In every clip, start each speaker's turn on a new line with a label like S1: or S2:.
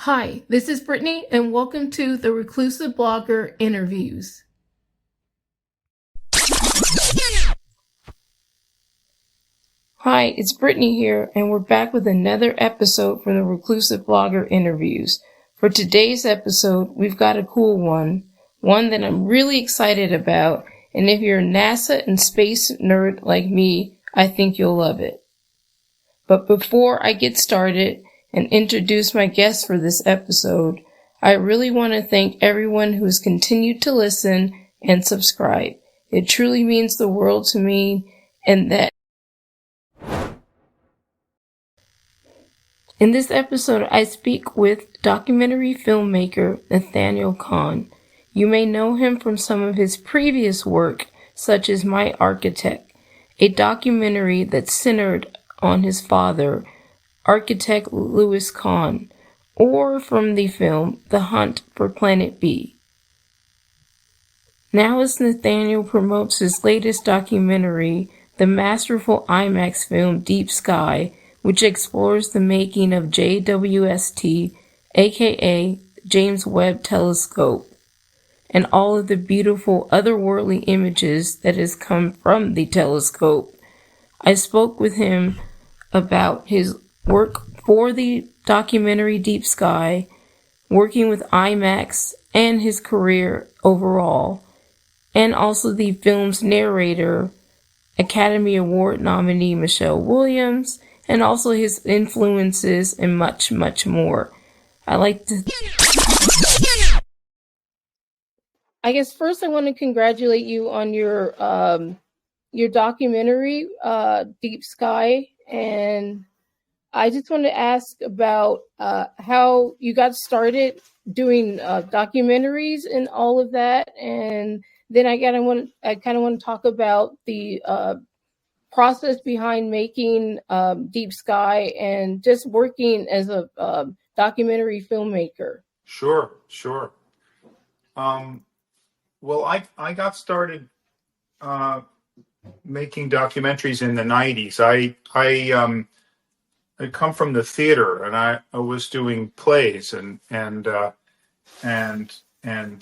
S1: Hi, this is Brittney, and welcome to the Reclusive Blogger Interviews. Hi, it's Brittney here, and we're back with another episode from the Reclusive Blogger Interviews. For today's episode, we've got a cool one that I'm really excited about, and if you're a NASA and space nerd like me, I think you'll love it. But before I get started and introduce my guest for this episode, I really want to thank everyone who has continued to listen and subscribe. It truly means the world to me, and that in this episode, I speak with documentary filmmaker Nathaniel Kahn. You may know him from some of his previous work, such as My Architect, a documentary that's centered on his father, architect Louis Kahn, or from the film The Hunt for Planet B. Now as Nathaniel promotes his latest documentary, the masterful IMAX film Deep Sky, which explores the making of JWST, aka James Webb Telescope, and all of the beautiful otherworldly images that has come from the telescope. I spoke with him about his work for the documentary Deep Sky, working with IMAX, and his career overall, and also the film's narrator, Academy Award nominee Michelle Williams, and also his influences and much, much more. I guess first I want to congratulate you on your documentary, Deep Sky, and I just want to ask about how you got started doing documentaries and all of that, and then I kind of want to talk about the process behind making Deep Sky and just working as a documentary filmmaker.
S2: Sure. Well, I got started making documentaries in the 90s. I come from the theater, and I was doing plays and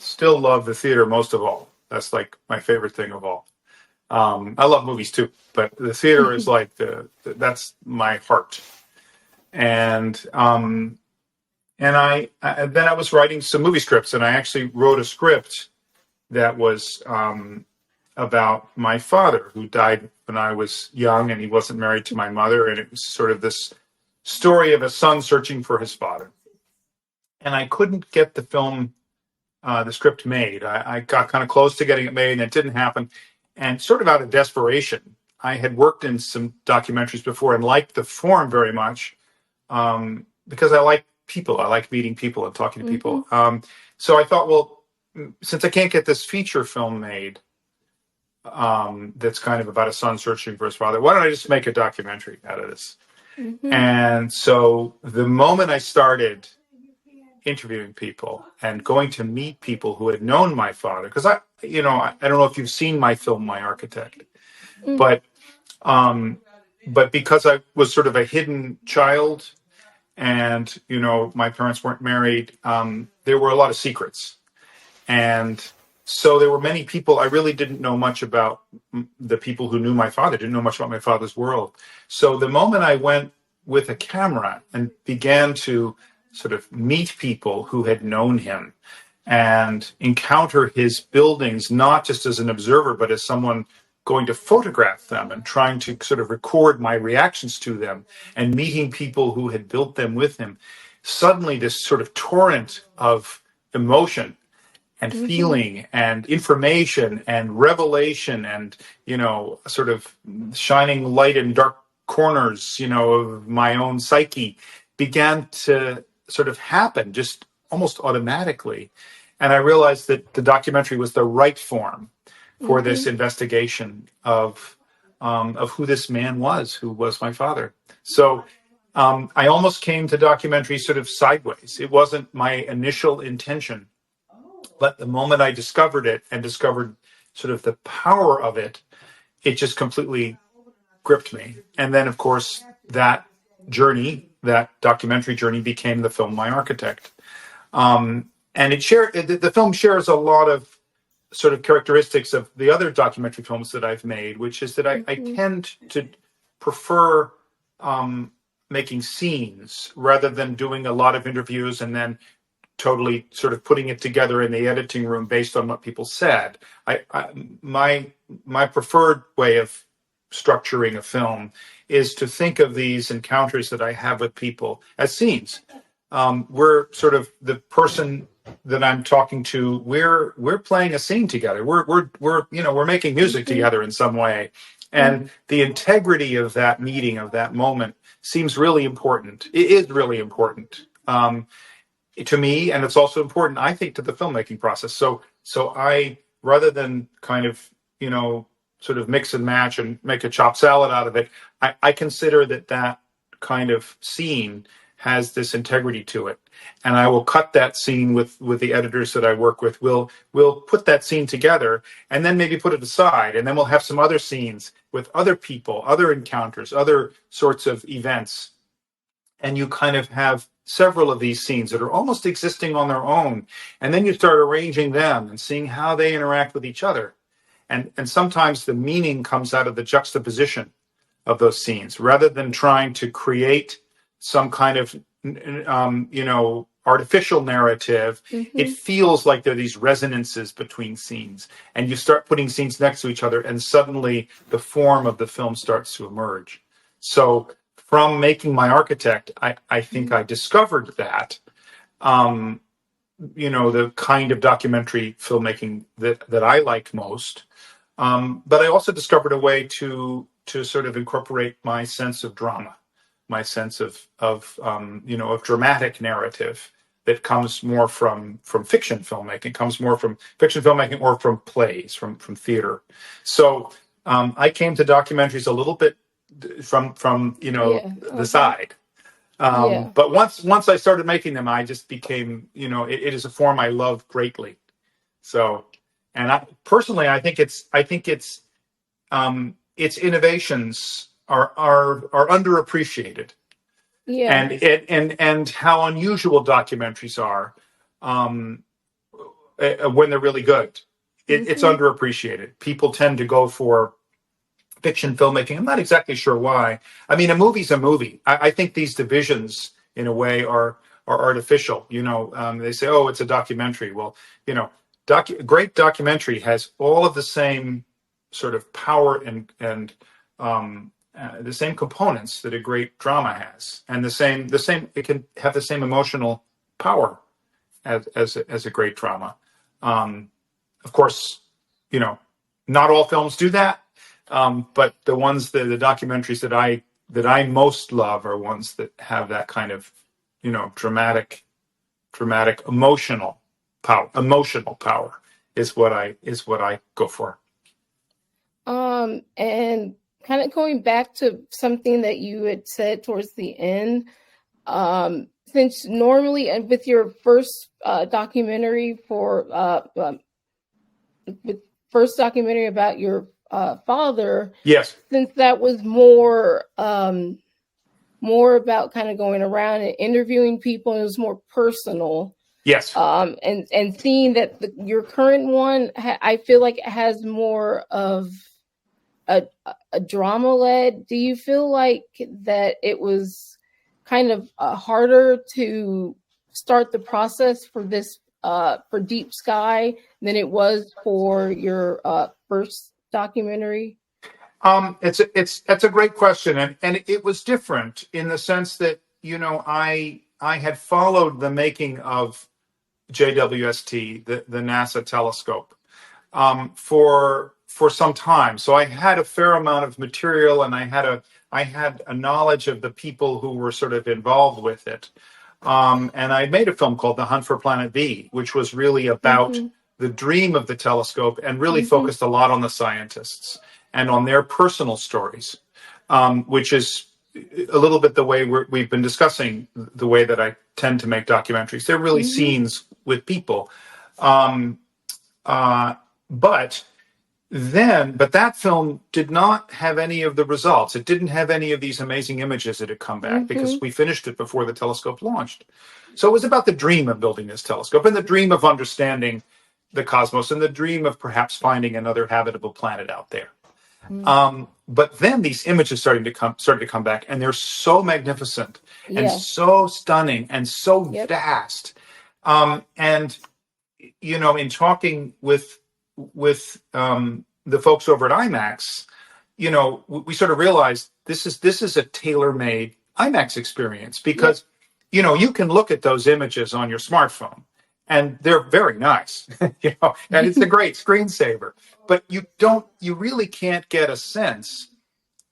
S2: still love the theater most of all. That's like my favorite thing of all. I love movies too, but the theater is like that's my heart. And then I was writing some movie scripts, and I actually wrote a script that was about my father, who died when I was young, and he wasn't married to my mother, and it was sort of this story of a son searching for his father. And I couldn't get the script made. I got kind of close to getting it made, and it didn't happen. And sort of out of desperation, I had worked in some documentaries before and liked the form very much because I like people. I like meeting people and talking to people. So I thought, well, since I can't get this feature film made that's kind of about a son searching for his father, why don't I just make a documentary out of this? And so the moment I started interviewing people and going to meet people who had known my father, because I don't know if you've seen my film, My Architect, but because I was sort of a hidden child and, my parents weren't married, there were a lot of secrets. And so there were many people, I really didn't know much about the people who knew my father, didn't know much about my father's world. So the moment I went with a camera and began to sort of meet people who had known him and encounter his buildings, not just as an observer, but as someone going to photograph them and trying to sort of record my reactions to them and meeting people who had built them with him, suddenly this sort of torrent of emotion and feeling and information and revelation and, sort of shining light in dark corners, of my own psyche began to sort of happen just almost automatically. And I realized that the documentary was the right form for this investigation of who this man was, who was my father. So I almost came to documentary sort of sideways. It wasn't my initial intention. But the moment I discovered it and discovered sort of the power of it, it just completely gripped me. And then, of course, that journey, that documentary journey became the film My Architect. And the film shares a lot of sort of characteristics of the other documentary films that I've made, which is that I tend to prefer making scenes rather than doing a lot of interviews and then totally sort of putting it together in the editing room based on what people said. My preferred way of structuring a film is to think of these encounters that I have with people as scenes. We're sort of the person that I'm talking to. We're playing a scene together. We're making music together in some way, and the integrity of that meeting, of that moment, seems really important. It is really important to me, and it's also important, I think, to the filmmaking process. So I, rather than kind of sort of mix and match and make a chopped salad out of it, I consider that kind of scene has this integrity to it, and I will cut that scene with the editors that I work with. We'll put that scene together and then maybe put it aside, and then we'll have some other scenes with other people, other encounters, other sorts of events, and you kind of have several of these scenes that are almost existing on their own, and then you start arranging them and seeing how they interact with each other, and sometimes the meaning comes out of the juxtaposition of those scenes rather than trying to create some kind of artificial narrative. It feels like there are these resonances between scenes, and you start putting scenes next to each other, and suddenly the form of the film starts to emerge. So from making My Architect, I think I discovered that the kind of documentary filmmaking that I like most, but I also discovered a way to sort of incorporate my sense of drama, my sense of dramatic narrative that comes more from fiction filmmaking, comes more from fiction filmmaking or from plays, from theater. So I came to documentaries a little bit from the side. But once I started making them, I just became, it is a form I love greatly. So, and I personally, I think its innovations are underappreciated. And how unusual documentaries are when they're really good. It's underappreciated. People tend to go for fiction filmmaking. I'm not exactly sure why. I mean, a movie's a movie. I think these divisions, in a way, are artificial. They say, "Oh, it's a documentary." Well, great documentary has all of the same sort of power and the same components that a great drama has, and the same. It can have the same emotional power as a great drama. Of course, not all films do that. But the documentaries that I most love are ones that have that kind of, dramatic, emotional power. Emotional power is what I go for.
S1: And kind of going back to something that you had said towards the end, since normally, and with your first documentary about your father,
S2: yes,
S1: since that was more about kind of going around and interviewing people, it was more personal.
S2: Yes.
S1: And seeing that your current one, I feel like it has more of a drama led. Do you feel like that it was kind of harder to start the process for this for Deep Sky than it was for your first documentary?
S2: That's a great question, and it was different in the sense that I had followed the making of JWST, the NASA telescope, for some time. So I had a fair amount of material, and I had a knowledge of the people who were sort of involved with it. And I made a film called The Hunt for Planet B, which was really about the dream of the telescope and really focused a lot on the scientists and on their personal stories, which is a little bit the way we've been discussing the way that I tend to make documentaries. They're really scenes with people. But but that film did not have any of the results. It didn't have any of these amazing images that had come back because we finished it before the telescope launched. So it was about the dream of building this telescope and the dream of understanding the cosmos and the dream of perhaps finding another habitable planet out there. But then these images started to come back, and they're so magnificent and so stunning and so vast. And you know, in talking with the folks over at IMAX, you know, we sort of realized this is a tailor-made IMAX experience because, you know, you can look at those images on your smartphone and they're very nice, you know, and it's a great screensaver, but you really can't get a sense,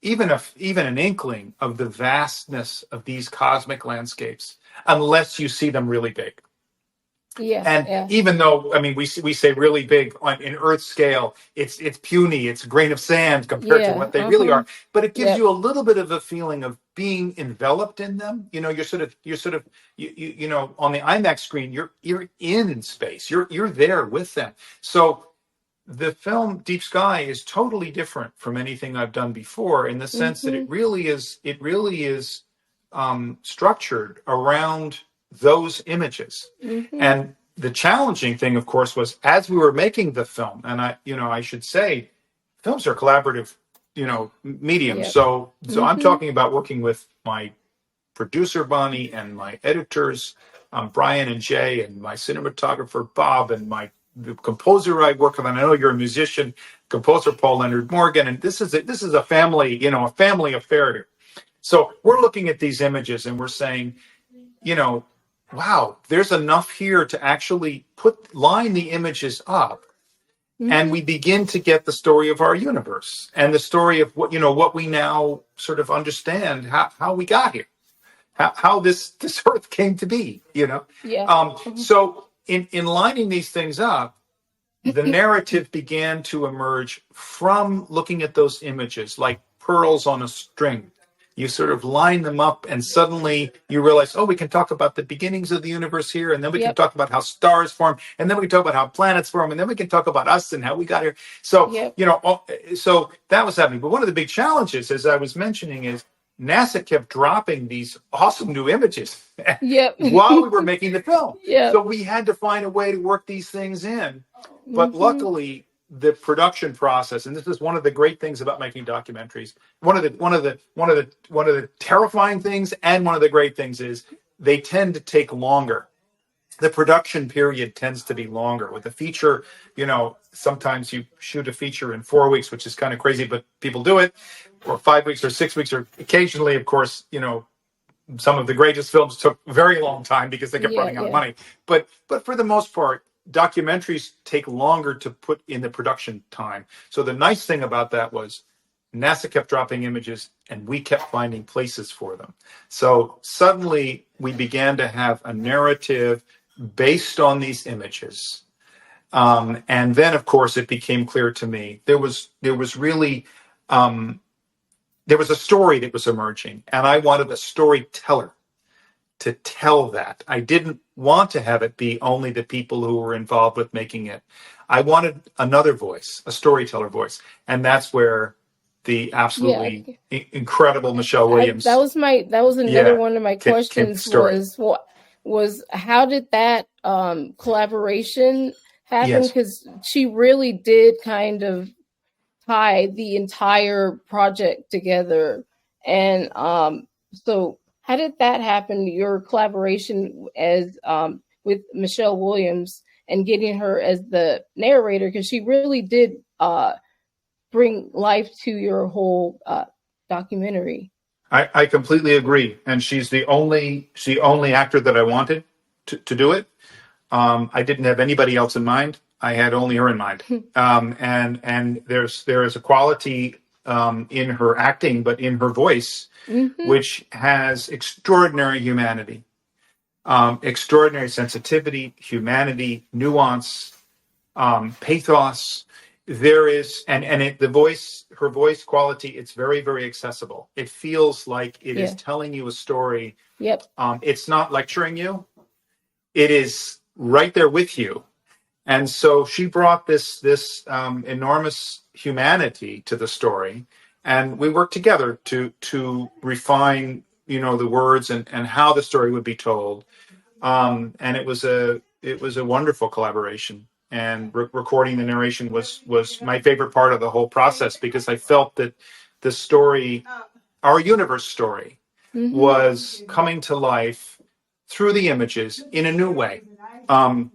S2: even an inkling of the vastness of these cosmic landscapes unless you see them really big. Even though, I mean, we say really big in Earth scale, it's puny, it's a grain of sand compared to what they really are. But it gives you a little bit of a feeling of being enveloped in them. You know, you're sort of you know, on the IMAX screen, you're in space. You're there with them. So the film Deep Sky is totally different from anything I've done before in the sense that it really is structured around those images. And the challenging thing, of course, was as we were making the film, and I should say, films are collaborative, you know, medium. So I'm talking about working with my producer Bonnie and my editors Brian and Jay and my cinematographer Bob and the composer I work with. And I know you're a musician, composer Paul Leonard Morgan, and this is a family, you know, a family affair here. So we're looking at these images and we're saying, you know, wow, there's enough here to actually line the images up, and we begin to get the story of our universe and the story of what we now sort of understand how we got here, how this Earth came to be, you know. So in lining these things up, the narrative began to emerge from looking at those images like pearls on a string. You sort of line them up and suddenly you realize, oh, we can talk about the beginnings of the universe here, and then we can talk about how stars form, and then we can talk about how planets form, and then we can talk about us and how we got here. So, you know, so that was happening. But one of the big challenges, as I was mentioning, is NASA kept dropping these awesome new images while we were making the film. So we had to find a way to work these things in. But luckily, the production process, and this is one of the great things about making documentaries. One of the terrifying things, and one of the great things is they tend to take longer. The production period tends to be longer. With a feature, you know, sometimes you shoot a feature in 4 weeks, which is kind of crazy, but people do it, or 5 weeks or 6 weeks, or occasionally, of course, you know, some of the greatest films took a very long time because they kept running out of money. But for the most part, documentaries take longer to put in the production time. So the nice thing about that was NASA kept dropping images and we kept finding places for them. So suddenly we began to have a narrative based on these images. And then, of course, it became clear to me there was really there was a story that was emerging, and I wanted a storyteller to tell that. I didn't want to have it be only the people who were involved with making it. I wanted another voice, a storyteller voice, and that's where the absolutely incredible Michelle Williams.
S1: That was another one of my questions was how did that collaboration happen? Because she really did kind of tie the entire project together, and so how did that happen? Your collaboration as with Michelle Williams and getting her as the narrator, because she really did bring life to your whole documentary.
S2: I completely agree, and she's the only actor that I wanted to do it. I didn't have anybody else in mind. I had only her in mind. And there is a quality in her acting, but in her voice, which has extraordinary humanity, extraordinary sensitivity, humanity, nuance, pathos. There is, her voice quality, it's very, very accessible. It feels like it is telling you a story. It's not lecturing you. It is right there with you. And so she brought this enormous humanity to the story, and we worked together to refine, the words and how the story would be told. And it was a wonderful collaboration. And recording the narration was my favorite part of the whole process, because I felt that the story, our universe story, was coming to life through the images in a new way. And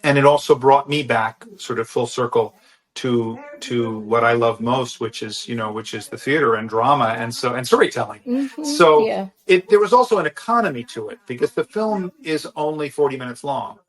S2: it also brought me back sort of full circle to what I love most, which is the theater and drama and storytelling. So there was also an economy to it, because the film is only 40 minutes long.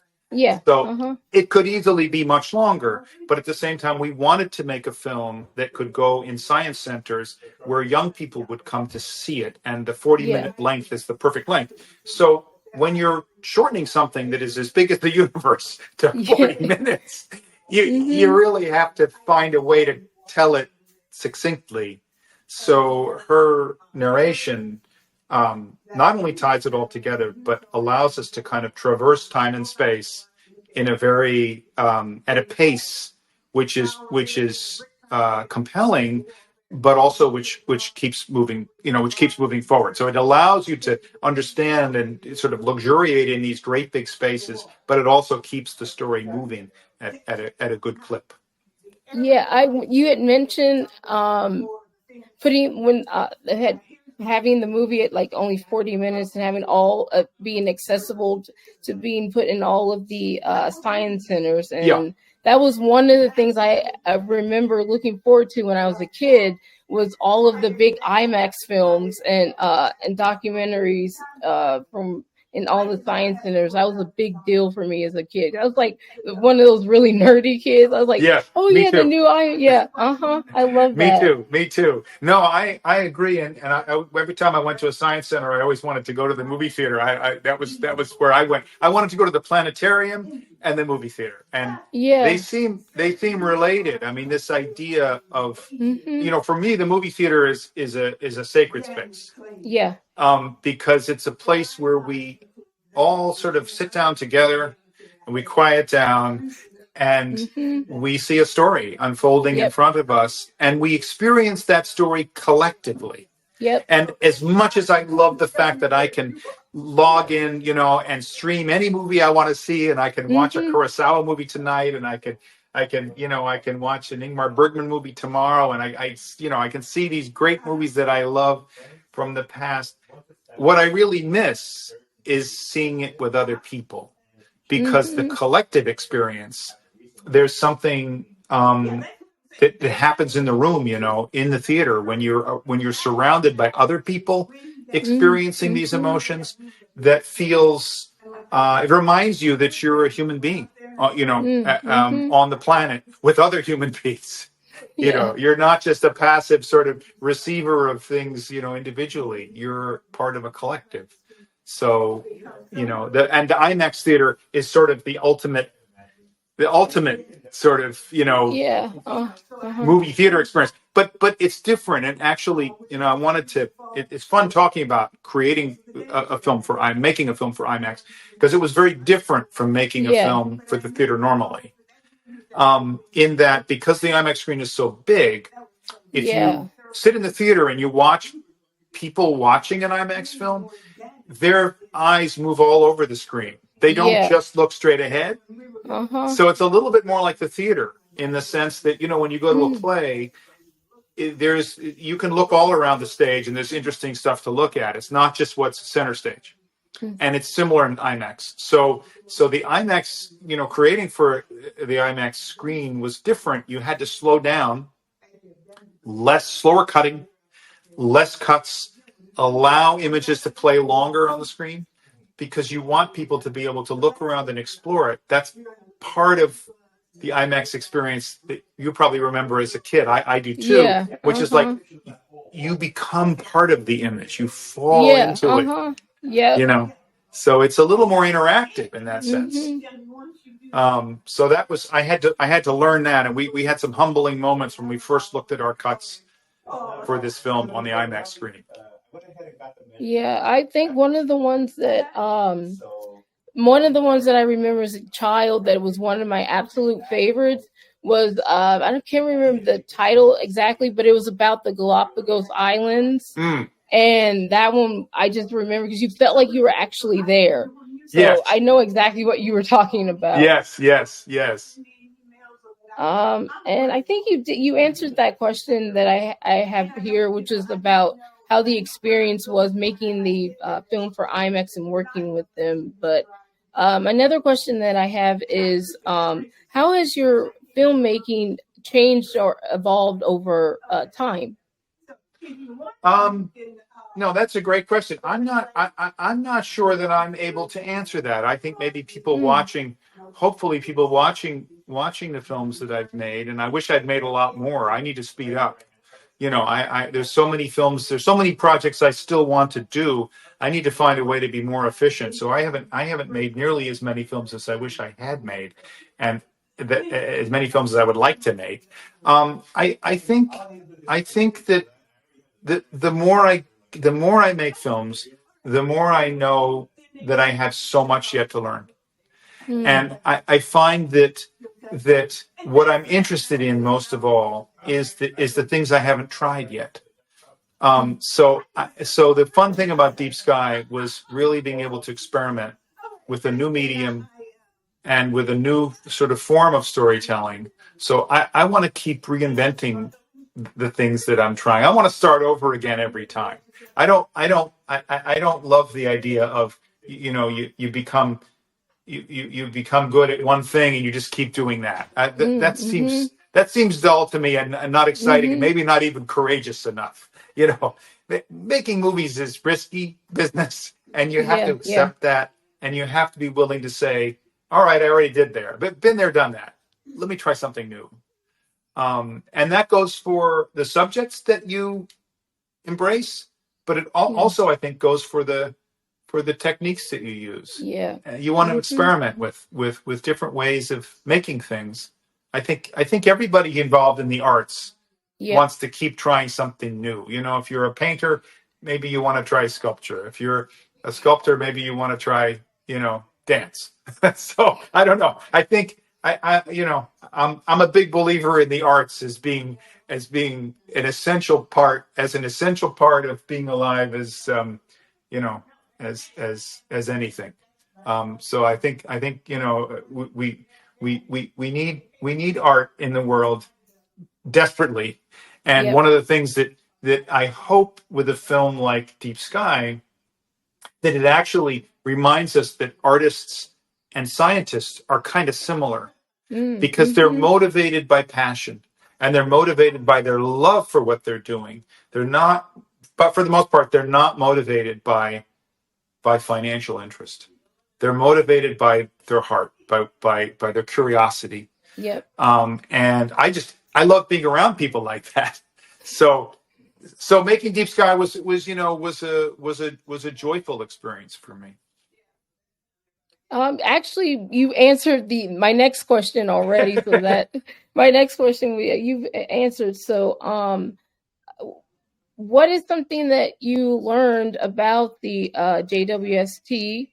S2: So it could easily be much longer, but at the same time, we wanted to make a film that could go in science centers where young people would come to see it, and the 40-minute length is the perfect length. So when you're shortening something that is as big as the universe to 40 minutes, you really have to find a way to tell it succinctly. So her narration not only ties it all together, but allows us to kind of traverse time and space in a very at a pace which is compelling, but also which keeps moving, forward. So it allows you to understand and sort of luxuriate in these great big spaces, but it also keeps the story moving at a good clip.
S1: You had mentioned having the movie at like only 40 minutes and having all being accessible to being put in all of the science centers. And that was one of the things I remember looking forward to when I was a kid, was all of the big IMAX films and documentaries from in all the science centers. That was a big deal for me as a kid. I was like one of those really nerdy kids. I was like, the new I love that.
S2: Me too. No, I agree. And I, every time I went to a science center, I always wanted to go to the movie theater. That was where I went. I wanted to go to the planetarium and the movie theater, and they seem related. I mean, this idea of for me, the movie theater is a sacred space. Because it's a place where we all sort of sit down together and we quiet down, and we see a story unfolding in front of us, and we experience that story collectively. And as much as I love the fact that I can log in, and stream any movie I want to see, and I can watch a Kurosawa movie tonight, and I can watch an Ingmar Bergman movie tomorrow, and I can see these great movies that I love from the past. What I really miss is seeing it with other people, because the collective experience, there's something that happens in the room, in the theater, when you're surrounded by other people experiencing these emotions, that feels it reminds you that you're a human being, on the planet with other human beings. You're not just a passive sort of receiver of things, individually. You're part of a collective. So, the IMAX theater is sort of the ultimate sort of, movie theater experience. But it's different. And actually, I wanted to. It's fun talking about creating making a film for IMAX, because it was very different from making a film for the theater normally. In that, because the IMAX screen is so big, if you sit in the theater and you watch people watching an IMAX film, their eyes move all over the screen. They don't just look straight ahead. So it's a little bit more like the theater, in the sense that, when you go to a play, you can look all around the stage, and there's interesting stuff to look at. It's not just what's center stage. And it's similar in IMAX. So the IMAX, creating for the IMAX screen was different. You had to slow down, slower cutting, less cuts, allow images to play longer on the screen, because you want people to be able to look around and explore it. That's part of the IMAX experience that you probably remember as a kid. I do too, which is like, you become part of the image. You fall into it. So it's a little more interactive in that sense. So that was, I had to learn that, and we had some humbling moments when we first looked at our cuts for this film on the IMAX screen.
S1: I think one of the ones that one of the ones that I remember as a child that was one of my absolute favorites was I can't remember the title exactly, but it was about the Galapagos Islands. And that one I just remember because you felt like you were actually there. So yes. I know exactly what you were talking about.
S2: Yes.
S1: And I think you answered that question that I have here, which is about how the experience was making the film for IMAX and working with them. But another question that I have is how has your filmmaking changed or evolved over time?
S2: No, that's a great question. I'm not sure that I'm able to answer that. I think maybe people watching, hopefully people watching the films that I've made, and I wish I'd made a lot more. I need to speed up. You know, there's so many films, there's so many projects I still want to do. I need to find a way to be more efficient. So I haven't made nearly as many films as I wish I had made, and as many films as I would like to make. I think that the more I make films, the more I know that I have so much yet to learn. And I find that what I'm interested in most of all is the things I haven't tried yet. So the fun thing about Deep Sky was really being able to experiment with a new medium and with a new sort of form of storytelling. So I want to keep reinventing the things that I'm trying. I want to start over again every time. I don't love the idea of, you become good at one thing and you just keep doing that. That seems dull to me and not exciting, and maybe not even courageous enough. Making movies is risky business, and you have to accept that, and you have to be willing to say, all right, I already did there, but been there, done that. Let me try something new. And that goes for the subjects that you embrace, but it also, I think, goes for the techniques that you use.
S1: Yeah.
S2: You want to experiment with different ways of making things. I think everybody involved in the arts wants to keep trying something new. If you're a painter, maybe you want to try sculpture. If you're a sculptor, maybe you want to try, dance. So I don't know. I think I'm a big believer in the arts as being an essential part of being alive, as as anything. So I think we need art in the world desperately. And one of the things that I hope with a film like Deep Sky, that it actually reminds us that artists and scientists are kind of similar, because they're motivated by passion, and they're motivated by their love for what they're doing. But for the most part, they're not motivated by financial interest. They're motivated by their heart, by their curiosity.
S1: Yep.
S2: And I love being around people like that. So making Deep Sky was a joyful experience for me.
S1: Actually, you answered my next question already. So that my next question you've answered. So, what is something that you learned about the JWST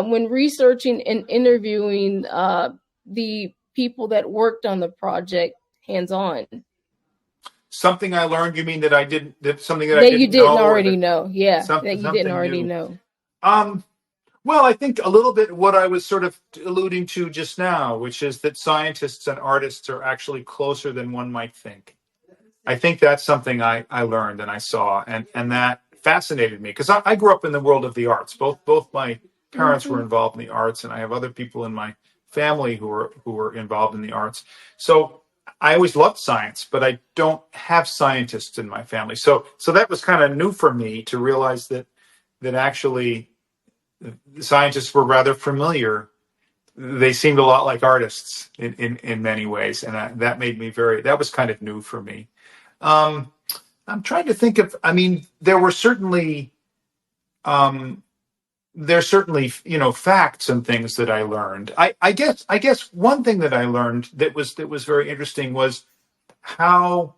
S1: when researching and interviewing the people that worked on the project hands-on?
S2: Something I learned? You mean that I didn't? Something
S1: that you didn't already know? Yeah, that you didn't already know.
S2: Well, I think a little bit what I was sort of alluding to just now, which is that scientists and artists are actually closer than one might think. I think that's something I learned and I saw, and that fascinated me, because I grew up in the world of the arts. Both my parents were involved in the arts, and I have other people in my family who were involved in the arts. So I always loved science, but I don't have scientists in my family. So that was kind of new for me to realize that actually scientists were rather familiar. They seemed a lot like artists in many ways, and that made me that was kind of new for me. I'm trying to think of. I mean, there's certainly facts and things that I learned. I guess one thing that I learned that was very interesting was how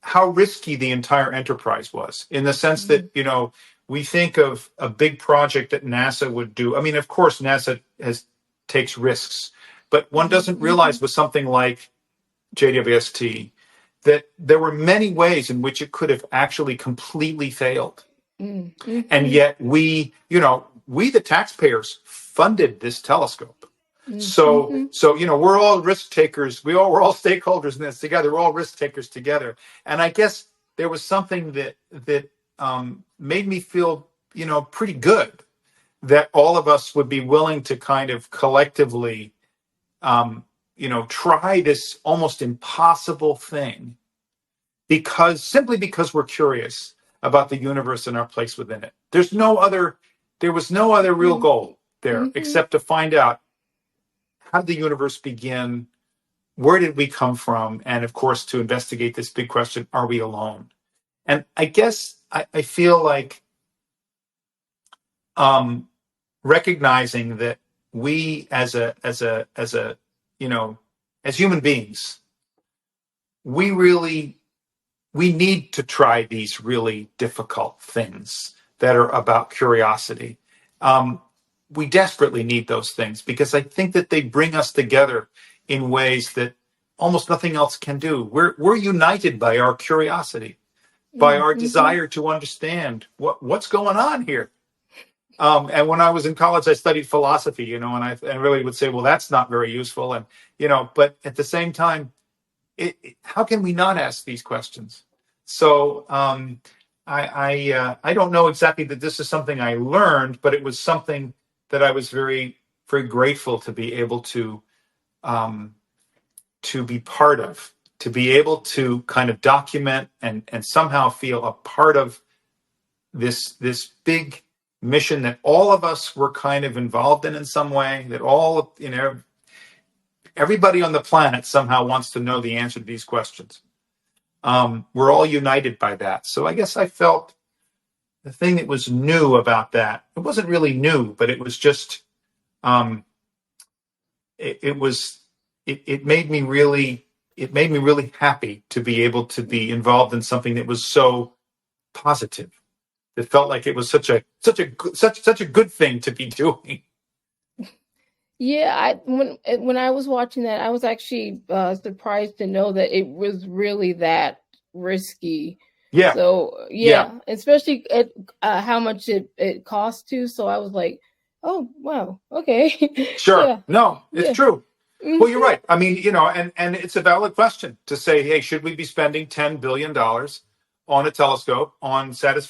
S2: how risky the entire enterprise was, in the sense that, we think of a big project that NASA would do. I mean, of course, NASA takes risks, but one doesn't realize with something like JWST that there were many ways in which it could have actually completely failed. And yet we, the taxpayers funded this telescope. So, we're all risk takers. We're all stakeholders in this together. We're all risk takers together. And I guess there was something that made me feel, pretty good, that all of us would be willing to kind of collectively, try this almost impossible thing, simply because we're curious about the universe and our place within it. There was no other real goal there except to find out, how did the universe begin? Where did we come from? And of course, to investigate this big question, are we alone? And I guess I feel like recognizing that we as human beings, we need to try these really difficult things that are about curiosity. We desperately need those things, because I think that they bring us together in ways that almost nothing else can do. We're united by our curiosity, by our desire to understand what's going on here. And when I was in college, I studied philosophy, and I really would say, well, that's not very useful. And, but at the same time, how can we not ask these questions? So I don't know exactly that this is something I learned, but it was something that I was very, very grateful to be able to be part of, to be able to kind of document and somehow feel a part of this big mission that all of us were kind of involved in some way, that all, everybody on the planet somehow wants to know the answer to these questions. We're all united by that. So I guess I felt the thing that was new about that, it wasn't really new, but it was just, it made me really happy to be able to be involved in something that was so positive. It felt like it was such a good thing to be doing.
S1: Yeah, when I was watching that, I was actually surprised to know that it was really that risky.
S2: Yeah.
S1: So yeah. Especially at how much it cost to. So I was like, oh wow, okay.
S2: Sure.
S1: Yeah.
S2: No, it's true. Well, you're right. I mean, and it's a valid question to say, hey, should we be spending $10 billion on a telescope, on trying to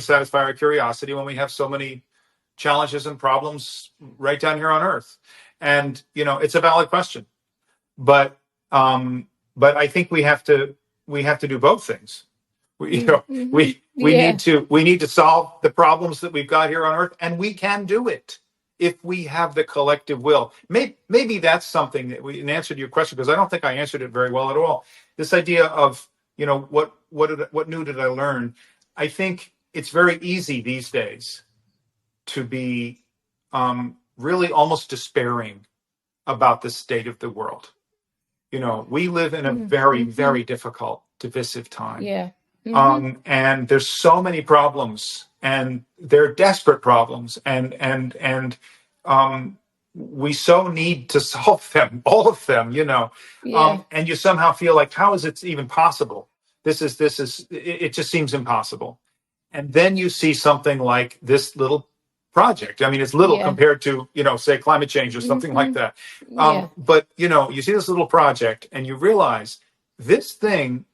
S2: satisfy our curiosity, when we have so many challenges and problems right down here on Earth? And it's a valid question, but I think we have to do both things. We need to solve the problems that we've got here on Earth, and we can do it if we have the collective will. Maybe that's something that in answer to your question, because I don't think I answered it very well at all. This idea of what new did I learn? I think it's very easy these days to be really almost despairing about the state of the world. We live in a very, very difficult, divisive time.
S1: Yeah.
S2: And there's so many problems, and they're desperate problems, and we so need to solve them, all of them, and you somehow feel like, how is it even possible? It just seems impossible. And then you see something like this little project. I mean, it's little compared to, say climate change or something like that. But, you see this little project and you realize this thing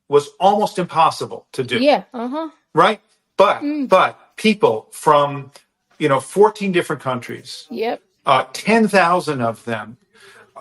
S2: was almost impossible to do.
S1: Yeah.
S2: Right. But people from, 14 different countries, 10,000 of them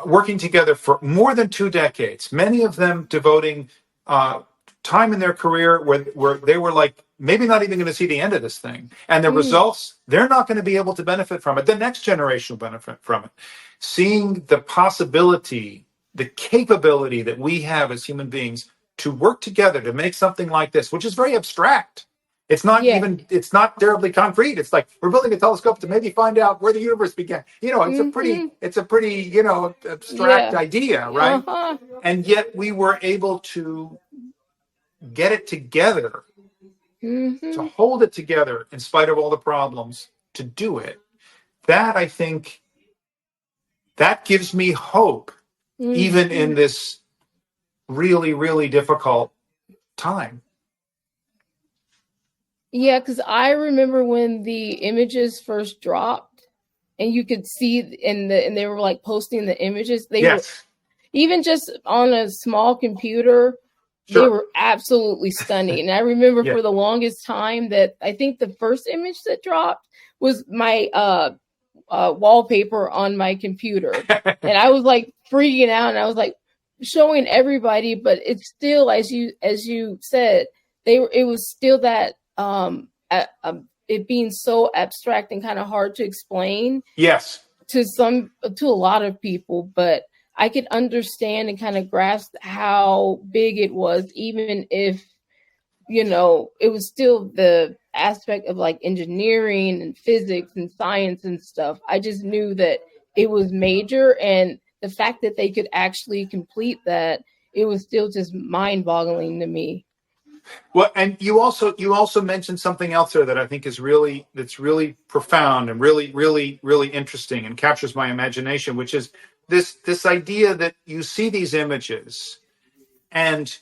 S2: working together for more than 2 decades, many of them devoting time in their career where they were like, maybe not even going to see the end of this thing. And the results, they're not going to be able to benefit from it. The next generation will benefit from it. Seeing the possibility, the capability that we have as human beings to work together to make something like this, which is very abstract. It's not it's not terribly concrete. It's like we're building a telescope to maybe find out where the universe began. It's a pretty, abstract idea, right? And yet we were able to get it together, to hold it together in spite of all the problems, to do it, that I think that gives me hope, even in this really, really difficult time.
S1: Yeah, because I remember when the images first dropped, and you could see and they were like posting the images. They were even just on a small computer. They were absolutely stunning. And I remember for the longest time that I think the first image that dropped was my wallpaper on my computer. And I was like freaking out, and I was like showing everybody, but it's still, as you said, it was still that it being so abstract and kind of hard to explain.
S2: Yes.
S1: To a lot of people, but I could understand and kind of grasp how big it was, even if, it was still the aspect of like engineering and physics and science and stuff. I just knew that it was major, and the fact that they could actually complete that, it was still just mind-boggling to me.
S2: Well, and you also mentioned something else there that I think is really profound and really, really, really interesting and captures my imagination, which is this idea that you see these images and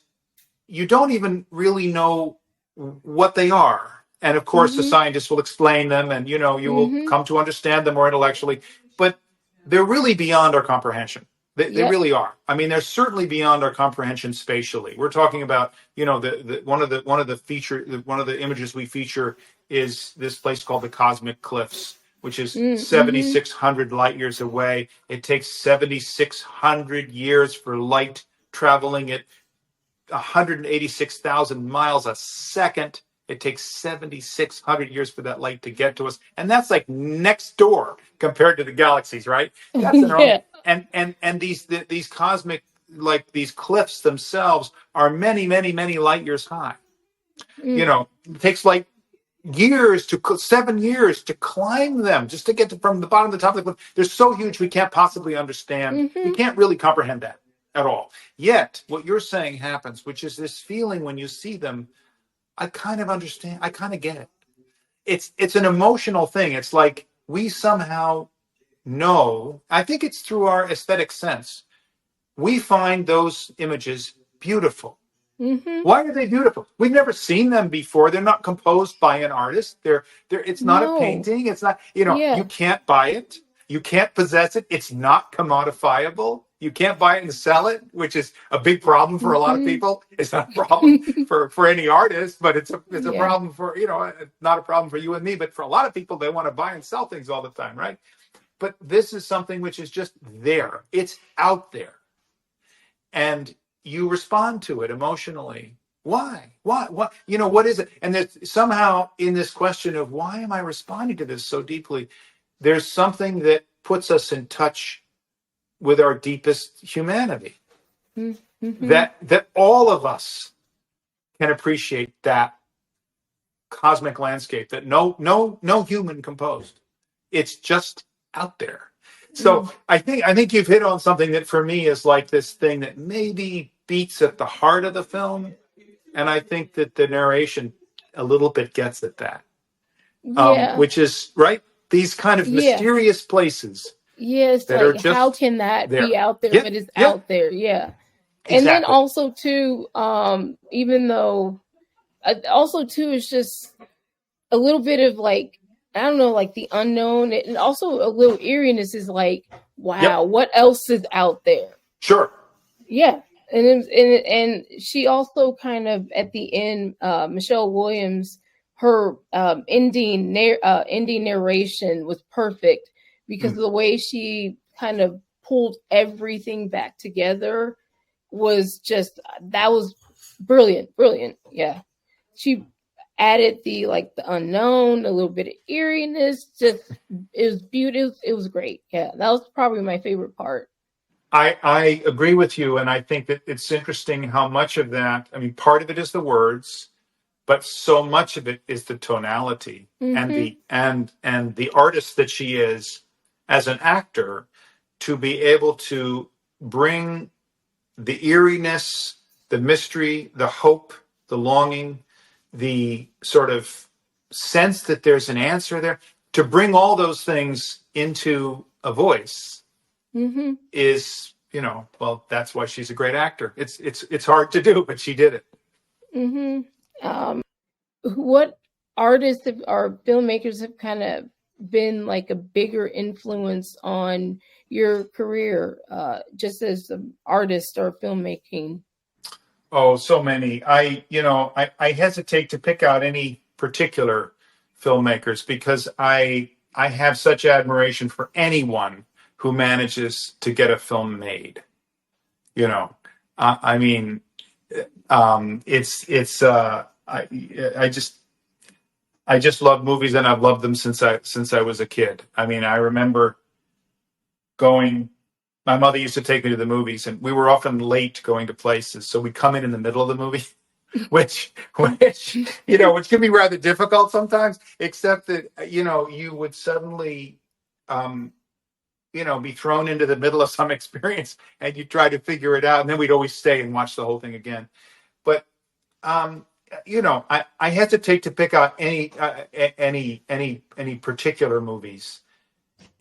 S2: you don't even really know what they are. And of course, the scientists will explain them, and you will come to understand them more intellectually, but they're really beyond our comprehension. They really are. I mean, they're certainly beyond our comprehension spatially. We're talking about, one of the images we feature is this place called the Cosmic Cliffs, which is 7,600 light years away. It takes 7,600 years for light traveling at 186,000 miles a second. It takes 7,600 years for that light to get to us, and that's like next door compared to the galaxies, right? That's and these cosmic, like these cliffs themselves, are many, many, many light years high. It takes like 7 years to climb them, just to get from the bottom to the top of the cliff. They're so huge we can't possibly understand. We can't really comprehend that at all. Yet, what you're saying happens, which is this feeling when you see them. I kind of understand. I kind of get it. It's an emotional thing. It's like we somehow know. I think it's through our aesthetic sense. We find those images beautiful. Why are they beautiful? We've never seen them before. They're not composed by an artist. It's not a painting. It's not. You can't buy it. You can't possess it. It's not commodifiable. You can't buy it and sell it, which is a big problem for a lot of people. It's not a problem for any artist, but it's a problem for, not a problem for you and me, but for a lot of people, they want to buy and sell things all the time, right? But this is something which is just there. It's out there. And you respond to it emotionally. Why? What? What is it? And there's somehow in this question of why am I responding to this so deeply, there's something that puts us in touch with our deepest humanity. That all of us can appreciate that cosmic landscape that no human composed. It's just out there. So I think you've hit on something that for me is like this thing that maybe beats at the heart of the film, and I think that the narration a little bit gets at that, which is right. These kind of mysterious places.
S1: Yes, like how can that be out there, but it's out there, Exactly. And then also too, even though, also too, it's just a little bit of like, I don't know, like the unknown, and also a little eeriness is like, wow, what else is out there?
S2: Sure.
S1: Yeah, and she also kind of at the end, Michelle Williams, her ending narration was perfect. Because of the way she kind of pulled everything back together was that was brilliant. Yeah. She added the unknown, a little bit of eeriness. It was beautiful. It was great. Yeah. That was probably my favorite part.
S2: I agree with you. And I think that it's interesting how much of that, part of it is the words, but so much of it is the tonality and the artist that she is as an actor, to be able to bring the eeriness, the mystery, the hope, the longing, the sort of sense that there's an answer there, to bring all those things into a voice is, well, that's why she's a great actor. It's hard to do, but she did it.
S1: What artists or filmmakers have kind of been like a bigger influence on your career, just as an artist or filmmaking?
S2: Oh, so many. I hesitate to pick out any particular filmmakers because I have such admiration for anyone who manages to get a film made. I mean, I just love movies, and I've loved them since I was a kid. I mean, I remember my mother used to take me to the movies, and we were often late going to places, so we'd come in the middle of the movie, which can be rather difficult sometimes, except that, you would suddenly, be thrown into the middle of some experience, and you try to figure it out, and then we'd always stay and watch the whole thing again. But, I hesitate to pick out any particular movies,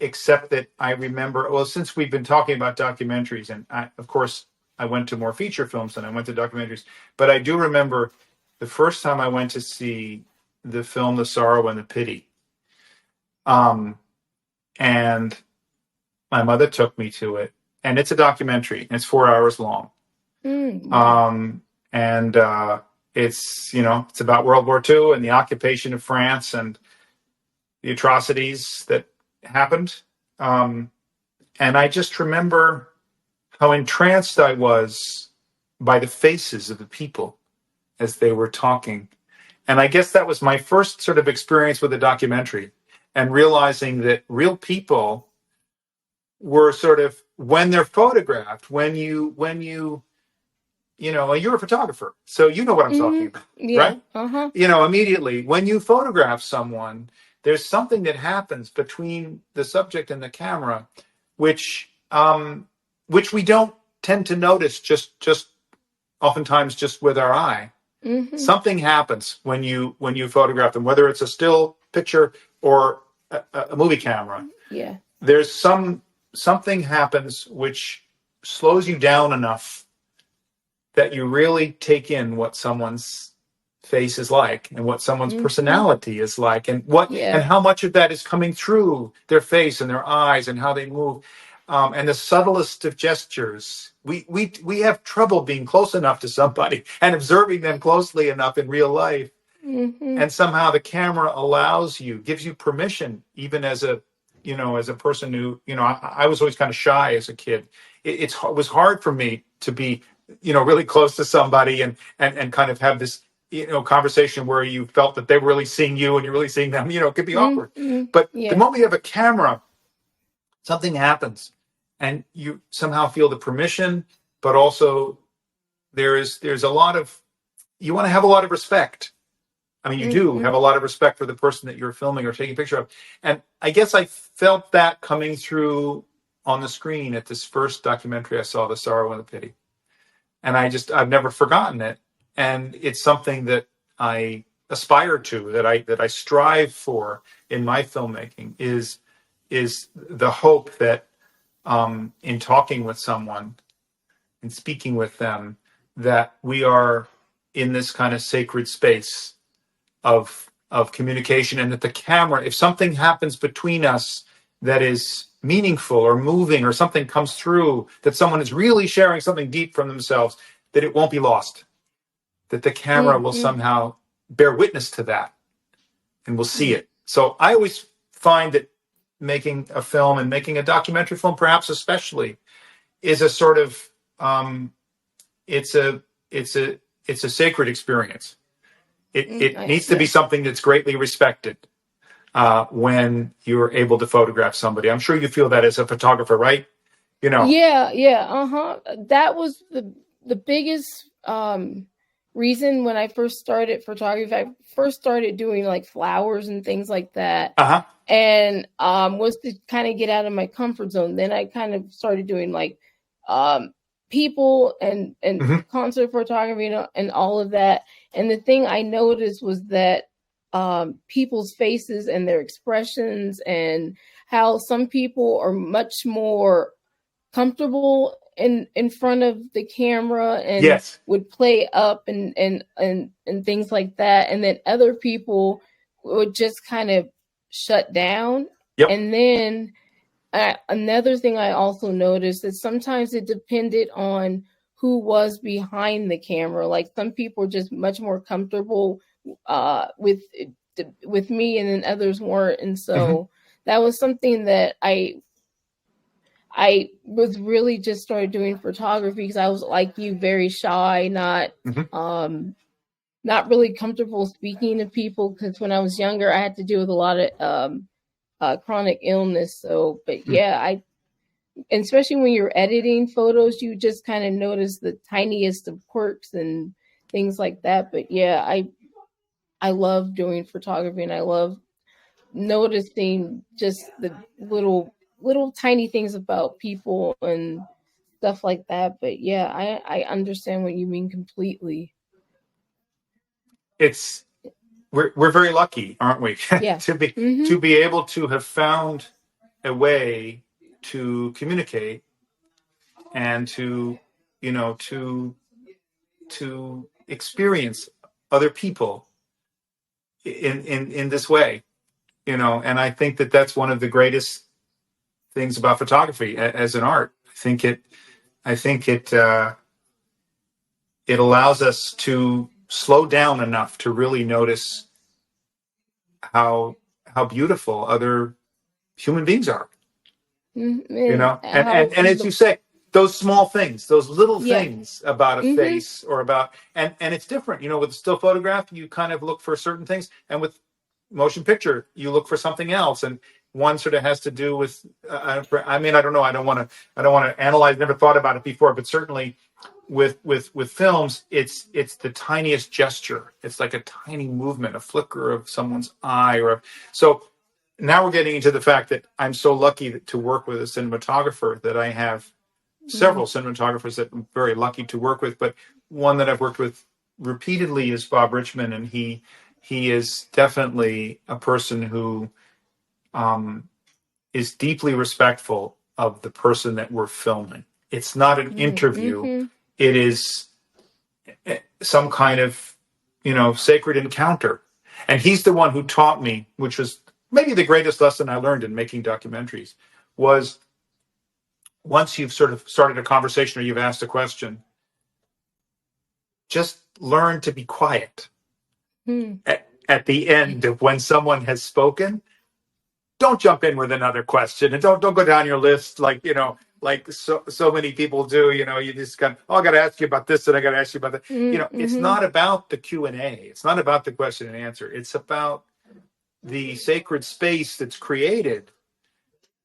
S2: except that I remember, well, since we've been talking about documentaries, and of course, I went to more feature films than I went to documentaries, but I do remember the first time I went to see the film The Sorrow and the Pity. And my mother took me to it, and it's a documentary, and it's 4 hours long. And it's about World War II and the occupation of France and the atrocities that happened. And I just remember how entranced I was by the faces of the people as they were talking. And I guess that was my first sort of experience with a documentary, and realizing that real people were sort of, when they're photographed, you're a photographer, so you know what I'm talking about, right? Immediately when you photograph someone, there's something that happens between the subject and the camera, which we don't tend to notice just oftentimes just with our eye. Something happens when you photograph them, whether it's a still picture or a movie camera.
S1: Yeah,
S2: there's something happens which slows you down enough that you really take in what someone's face is like, and what someone's personality is like, and and how much of that is coming through their face and their eyes and how they move, and the subtlest of gestures. We have trouble being close enough to somebody and observing them closely enough in real life, and somehow the camera gives you permission, even as a person who, I was always kind of shy as a kid. It was hard for me to be really close to somebody and kind of have this conversation where you felt that they were really seeing you and you're really seeing them. It could be awkward. But the moment you have a camera, something happens, and you somehow feel the permission, but also there's a lot of, you want to have a lot of respect. I mean, you do have a lot of respect for the person that you're filming or taking a picture of. And I guess I felt that coming through on the screen at this first documentary I saw, The Sorrow and the Pity. And I've never forgotten it. And it's something that I aspire to, that I strive for in my filmmaking, is the hope that in talking with someone and speaking with them, that we are in this kind of sacred space of communication, and that the camera, if something happens between us that is meaningful or moving, or something comes through, that someone is really sharing something deep from themselves, that it won't be lost, that the camera will somehow bear witness to that and will see it. So I always find that making a film, and making a documentary film perhaps especially, is a sort of it's a sacred experience. It needs to be something that's greatly respected when you're able to photograph somebody. I'm sure you feel that as a photographer, right?
S1: That was the biggest reason when I first started photography. I first started doing like flowers and things like that, and was to kind of get out of my comfort zone. Then I kind of started doing like people and
S2: Mhm.
S1: concert photography and all of that. And the thing I noticed was that people's faces and their expressions, and how some people are much more comfortable in front of the camera and
S2: Yes.
S1: would play up and things like that, and then other people would just kind of shut down.
S2: Yep.
S1: And then another thing I also noticed is sometimes it depended on who was behind the camera. Like some people were just much more comfortable with me, and then others weren't. And so that was something that I was really just started doing photography because I was like you, very shy, not really comfortable speaking to people, because when I was younger I had to deal with a lot of chronic illness. So, but yeah, and especially when you're editing photos, you just kind of notice the tiniest of quirks and things like that. But yeah, I love doing photography, and I love noticing just the little tiny things about people and stuff like that. But yeah, I understand what you mean completely.
S2: We're very lucky, aren't we?
S1: Yeah.
S2: to be able to have found a way to communicate and to experience other people in this way, and I think that that's one of the greatest things about photography as an art. I think it allows us to slow down enough to really notice how beautiful other human beings are. And as you say, those small things, those little things about a face or about, and it's different, with still photograph, you kind of look for certain things, and with motion picture, you look for something else. And one sort of has to do with, I don't know, I don't want to analyze, never thought about it before, but certainly with films, it's the tiniest gesture. It's like a tiny movement, a flicker of someone's eye, so now we're getting into the fact that I'm so lucky to work with a cinematographer, that I have several cinematographers that I'm very lucky to work with, but one that I've worked with repeatedly is Bob Richmond, and he is definitely a person who is deeply respectful of the person that we're filming. It's not an interview. It is some kind of, sacred encounter. And he's the one who taught me, which was maybe the greatest lesson I learned in making documentaries, was once you've sort of started a conversation or you've asked a question, just learn to be quiet. At the end of when someone has spoken, don't jump in with another question, and don't go down your list like so many people do. You just got, I got to ask you about this, and I got to ask you about that. It's not about the Q&A. It's not about the question and answer. It's about the sacred space that's created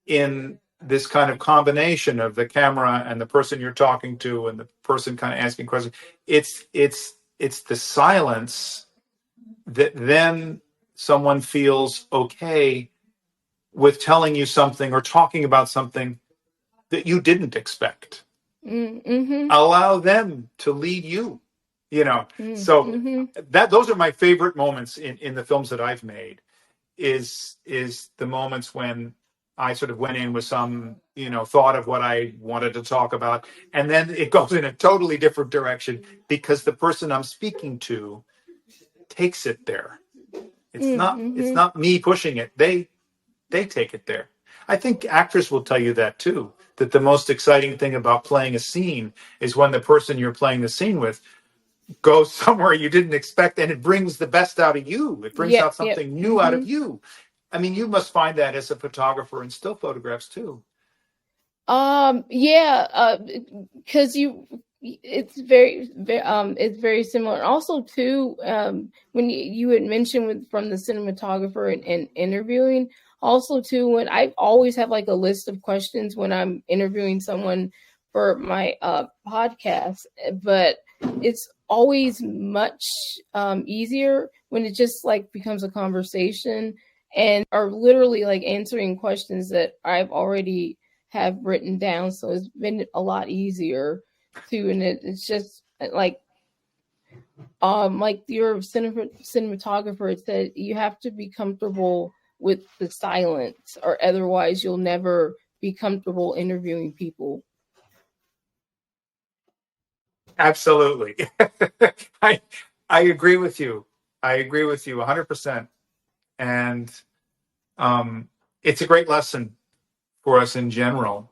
S2: in this kind of combination of the camera and the person you're talking to and the person kind of asking questions. It's the silence that then someone feels okay with telling you something or talking about something that you didn't expect. Allow them to lead you, So those are my favorite moments in the films that I've made, is the moments when I sort of went in with some, thought of what I wanted to talk about, and then it goes in a totally different direction because the person I'm speaking to takes it there. It's not me pushing it. They take it there. I think actors will tell you that too, that the most exciting thing about playing a scene is when the person you're playing the scene with goes somewhere you didn't expect, and it brings the best out of you. It brings out something new out of you. I mean, you must find that as a photographer in still photographs too.
S1: Because it's very similar. Also, too, when you had mentioned from the cinematographer and interviewing, also too, when I always have like a list of questions when I'm interviewing someone for my podcast, but it's always much easier when it just like becomes a conversation and are literally like answering questions that I've already have written down. So it's been a lot easier. too, and it's just like your cinematographer, it said you have to be comfortable with the silence, or otherwise you'll never be comfortable interviewing people.
S2: Absolutely. I agree with you. I agree with you 100%. And it's a great lesson for us in general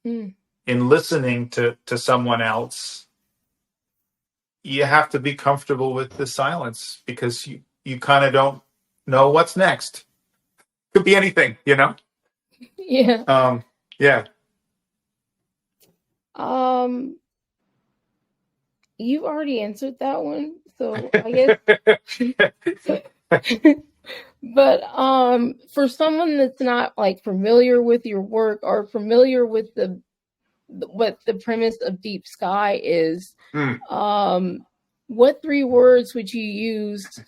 S2: in listening to someone else. You have to be comfortable with the silence, because you kind of don't know what's next. Could be anything, you know?
S1: Yeah.
S2: Yeah.
S1: You've already answered that one, so I guess. But for someone that's not like familiar with your work or familiar with what the premise of Deep Sky is, what 3 words would you use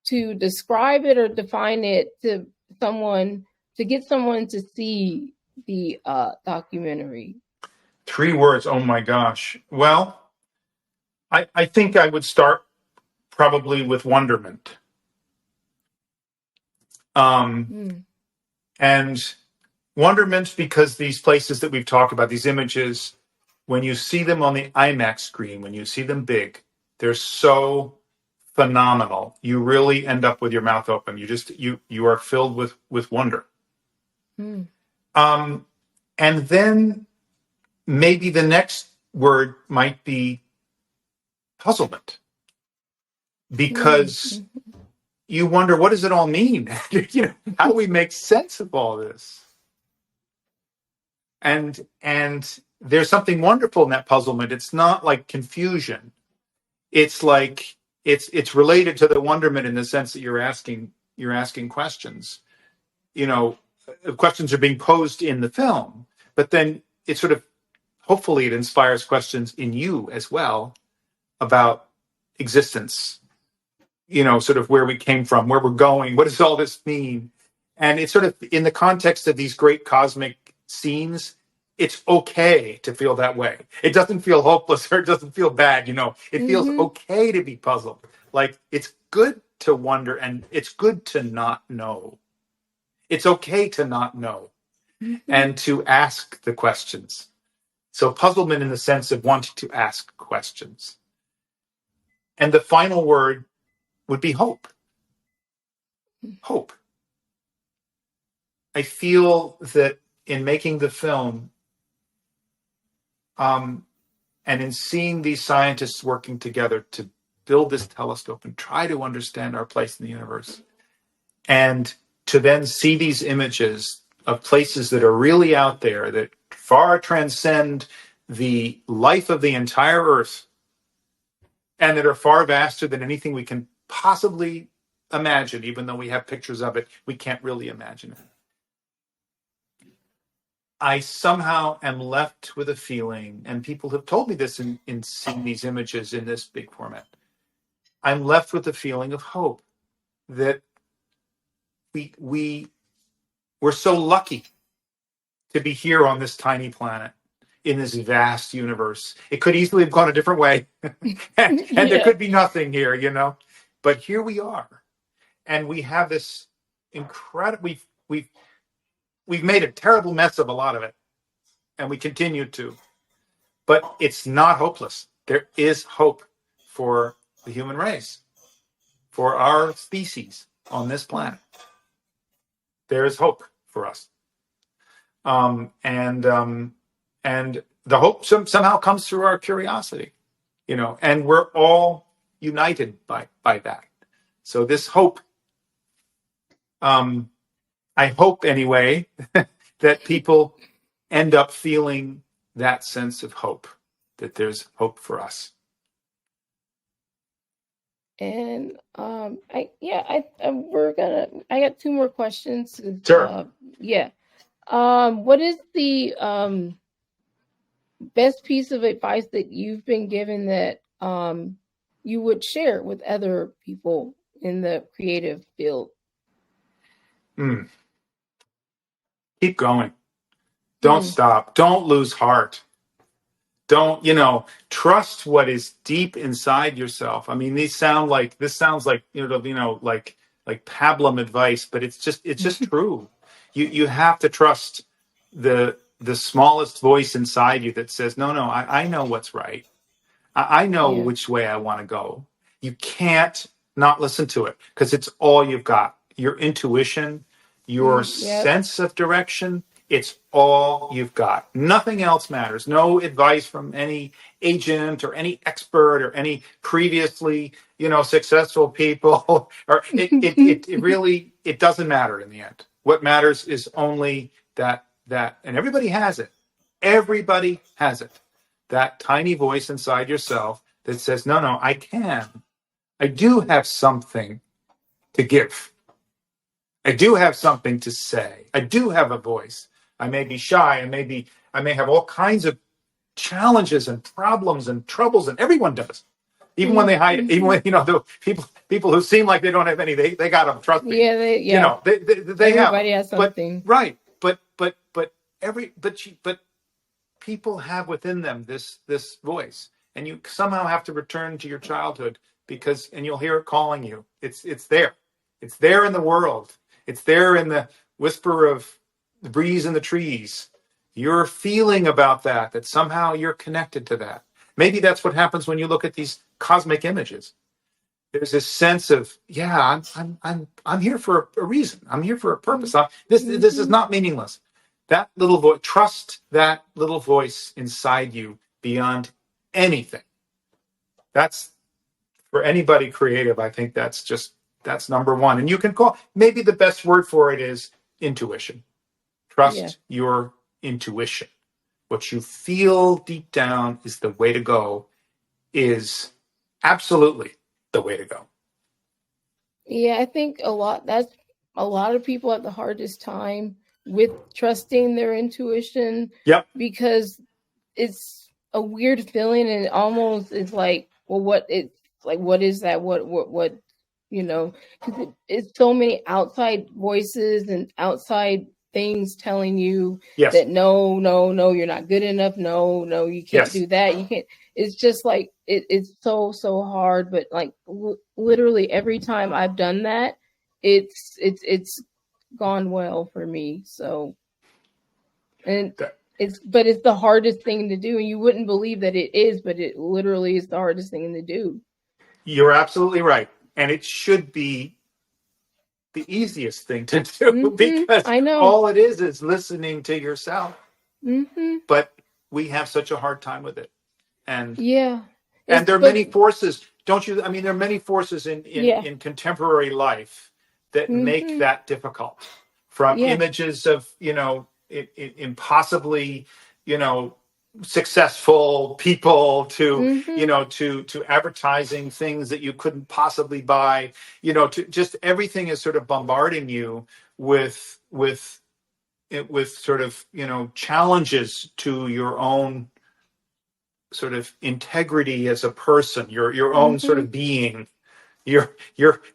S1: to describe it or define it to someone, to get someone to see the documentary?
S2: 3 words. Oh my gosh. Well, I think I would start probably with wonderment. And wonderment, because these places that we've talked about, these images, when you see them on the IMAX screen, when you see them big, they're so phenomenal. You really end up with your mouth open. You are filled with wonder. And then maybe the next word might be puzzlement, because you wonder, what does it all mean? How do we make sense of all this? And there's something wonderful in that puzzlement. It's not like confusion. It's like it's related to the wonderment in the sense that you're asking questions. Questions are being posed in the film, but then it sort of, hopefully it inspires questions in you as well about existence, sort of where we came from, where we're going, what does all this mean? And it's sort of in the context of these great cosmic scenes, it's okay to feel that way. It doesn't feel hopeless, or it doesn't feel bad, it feels okay to be puzzled. Like, it's good to wonder, and it's good to not know. It's okay to not know and to ask the questions. So puzzlement in the sense of wanting to ask questions. And the final word would be hope. Hope. I feel that in making the film, and in seeing these scientists working together to build this telescope and try to understand our place in the universe, and to then see these images of places that are really out there, that far transcend the life of the entire Earth, and that are far vaster than anything we can possibly imagine. Even though we have pictures of it, we can't really imagine it. I somehow am left with a feeling, and people have told me this in seeing these images in this big format, I'm left with a feeling of hope, that we're so lucky to be here on this tiny planet in this vast universe. It could easily have gone a different way, and there could be nothing here, but here we are, and we have this incredible, we've made a terrible mess of a lot of it, and we continue to, but it's not hopeless. There is hope for the human race, for our species on this planet. There is hope for us. And the hope somehow comes through our curiosity, and we're all united by that. So this hope, I hope anyway, that people end up feeling that sense of hope, that there's hope for us.
S1: And I got 2 more questions.
S2: Sure.
S1: What is the best piece of advice that you've been given that you would share with other people in the creative field?
S2: Keep going. Don't stop. Don't lose heart. Don't, trust what is deep inside yourself. I mean, this sounds like, like pablum advice, but it's just true. You have to trust the smallest voice inside you that says, no, I know what's right. I know which way I want to go. You can't not listen to it because it's all you've got. Your intuition, your sense of direction, it's all you've got. Nothing else matters. No advice from any agent or any expert or any previously, successful people. Or it really, it doesn't matter in the end. What matters is only that, and everybody has it. Everybody has it. That tiny voice inside yourself that says, no, I do have something to give. I do have something to say. I do have a voice. I may be shy. I may have all kinds of challenges and problems and troubles, and everyone does. Even when they hide it, even when, the people who seem like they don't have any, they got them, trust me.
S1: Yeah, they everybody has something.
S2: But people have within them this voice, and you somehow have to return to your childhood and you'll hear it calling you. It's there. It's there in the world. It's there in the whisper of the breeze in the trees. You're feeling about that somehow you're connected to that. Maybe that's what happens when you look at these cosmic images. There's this sense of, I'm here for a reason. I'm here for a purpose. This is not meaningless. That little voice, trust that little voice inside you beyond anything. That's, for anybody creative, I think that's number one. And you can maybe the best word for it is intuition. Trust your intuition. What you feel deep down is the way to go, is absolutely the way to go.
S1: Yeah, I think that's a lot of people have the hardest time with trusting their intuition.
S2: Yep.
S1: Because it's a weird feeling, and it almost is like, well, what is that? What because it's so many outside voices and outside things telling you that no, you're not good enough. No, you can't do that. You can't. It's just like it's so hard. But like literally every time I've done that, it's gone well for me. So, and it's the hardest thing to do, and you wouldn't believe that it is, but it literally is the hardest thing to do.
S2: You're absolutely right, and it should be the easiest thing to do because
S1: I know.
S2: all it is listening to yourself. But we have such a hard time with it, and and there are many forces. Don't you? I mean, there are many forces in contemporary life that make that difficult. From images of impossibly successful people to to advertising things that you couldn't possibly buy, to just everything is sort of bombarding you with sort of challenges to your own sort of integrity as a person, your own sort of being, your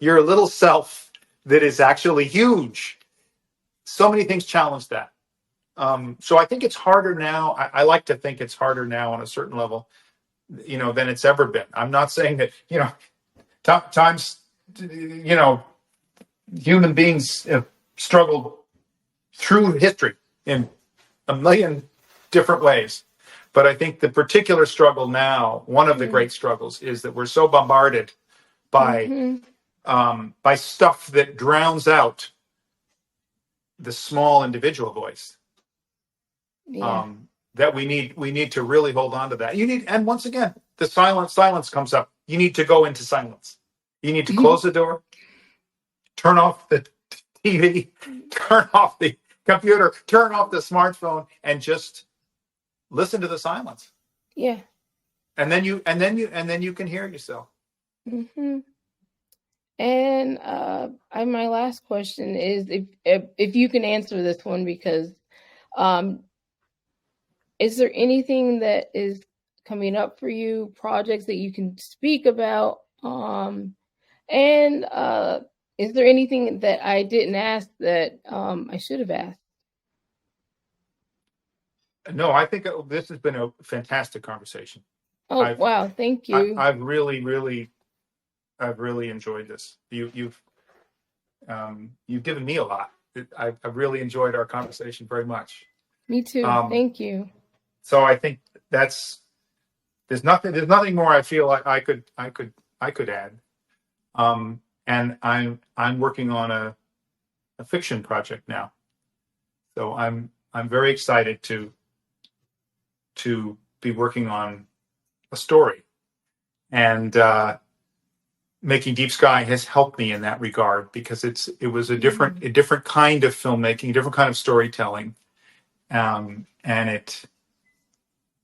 S2: little self that is actually huge. So many things challenge that. So I think it's harder now. I like to think it's harder now on a certain level, than it's ever been. I'm not saying that, times, human beings have struggled through history in a million different ways. But I think the particular struggle now, one of the great struggles, is that we're so bombarded by stuff that drowns out the small individual voice. That we need to really hold on to that. And once again, the silence comes up. You need to go into silence. You need to close the door, turn off the TV, turn off the computer, turn off the smartphone, and just listen to the silence.
S1: Yeah.
S2: And then you can hear yourself.
S1: And my last question is, if you can answer this one, because is there anything that is coming up for you, projects that you can speak about? And is there anything that I didn't ask that I should have asked?
S2: No, I think this has been a fantastic conversation.
S1: Oh, wow. Thank you.
S2: I've really enjoyed this. You've given me a lot. I've really enjoyed our conversation very much.
S1: Me too. Thank you.
S2: So I think there's nothing more I feel like I could add. And I'm working on a fiction project now. So I'm very excited to be working on a story, and making Deep Sky has helped me in that regard, because it was a different kind of filmmaking, a different kind of storytelling, and it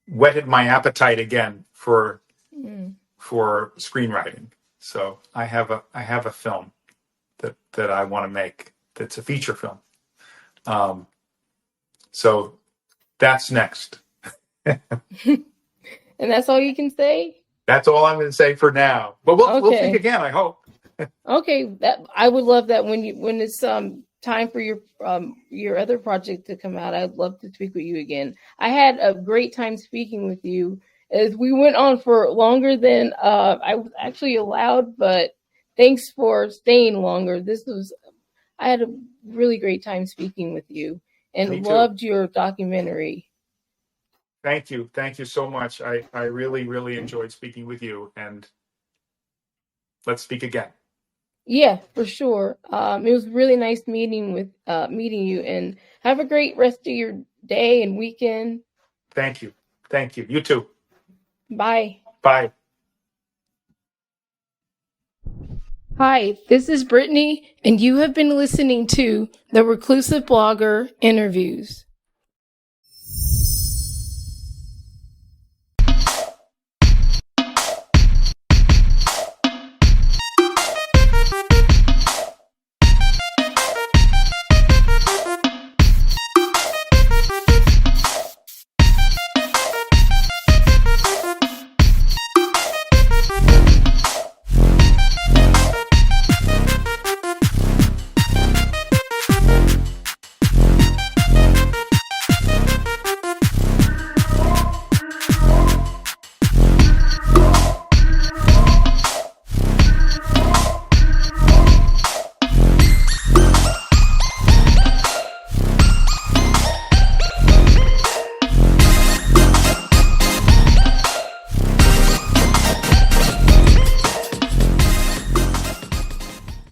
S2: whetted my appetite again for screenwriting. So I have a film that I want to make, that's a feature film. So that's next.
S1: And that's all you can say?
S2: That's all I'm going to say for now. But we'll think again, I hope.
S1: Okay, that I would love that when it's time for your other project to come out. I'd love to speak with you again. I had a great time speaking with you, as we went on for longer than I was actually allowed, but thanks for staying longer. I had a really great time speaking with you, and loved your documentary.
S2: Thank you so much. I really enjoyed speaking with you, and let's speak again.
S1: Yeah, for sure. It was really nice meeting you, and have a great rest of your day and weekend.
S2: Thank you. You too.
S1: Bye.
S2: Bye.
S1: Hi, this is Brittney, and you have been listening to the Reclusive Blogger Interviews.